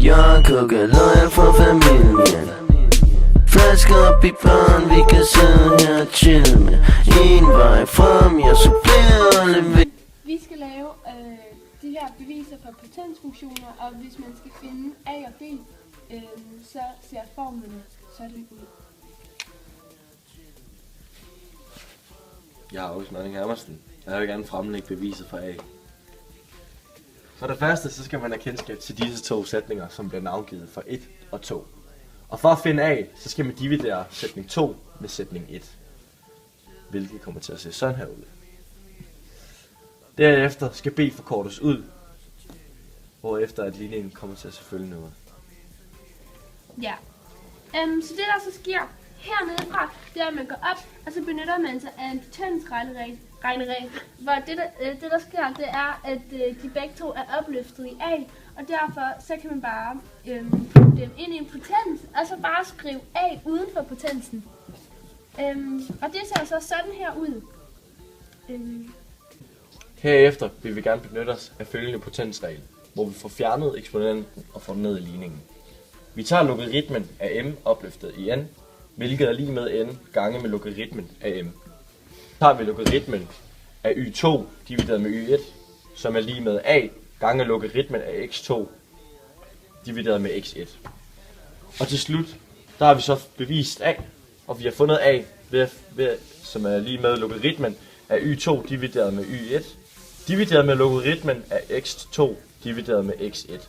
Jeg koger løg for familien. Flasker op i barn, vi kan sidde her og chill med. En vej frem, jeg supplerer og leverer. Vi skal lave de her beviser for potensfunktioner, og hvis man skal finde A og B, så ser formlen sådan ud. Jeg er August Mørning Hermersen. Jeg vil gerne fremlægge beviset for A. For det første, så skal man have kendskab til disse to sætninger, som bliver navngivet for 1 og 2. Og for at finde A, så skal man dividere sætning 2 med sætning 1. Hvilket kommer til at se sådan her ud. Derefter skal B forkortes ud, hvorefter at ligningen kommer til at se følgende ud. Ja. Så det der så sker hernede fra, det er, at man går op, og så benytter man sig af en potensregneregel, hvor det der sker, det er, at de begge to er opløftet i A, og derfor så kan man bare putte dem ind i en potens, og så bare skrive A uden for potensen. Og det ser så sådan her ud. Herefter vil vi gerne benytte os af følgende potensregel, hvor vi får fjernet eksponenten og får den ned i ligningen. Vi tager logaritmen af m opløftet i n, hvilket er lige med n gange med logaritmen af m. Så tager vi logaritmen af y2 divideret med y1, som er lige med a gange logaritmen af x2 divideret med x1. Og til slut, der har vi så bevist a, og vi har fundet a, som er lige med logaritmen af y2 divideret med y1, divideret med logaritmen af x2 divideret med x1,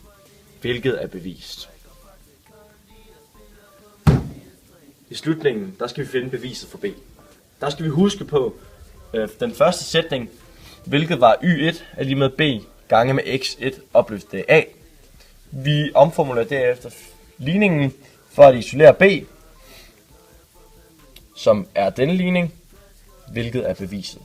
hvilket er bevist. I slutningen, der skal vi finde beviset for B. Der skal vi huske på den første sætning, hvilket var y1 er lige med b gange med x1 opløftet af a. Vi omformulerer derefter ligningen for at isolere b, som er denne ligning, hvilket er beviset.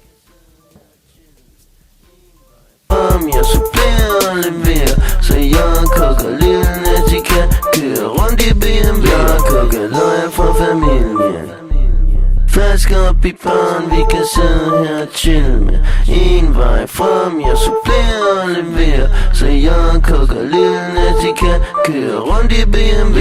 Jeg supplerer og leverer, så jeg koger lille, at de kan køre rundt i BMW. Jeg koger løg for familien. Flasker op i barn, vi kan sidde her og chill med. En vej frem, jeg supplerer og leverer, så jeg koger lille, at de kan køre rundt i BMW.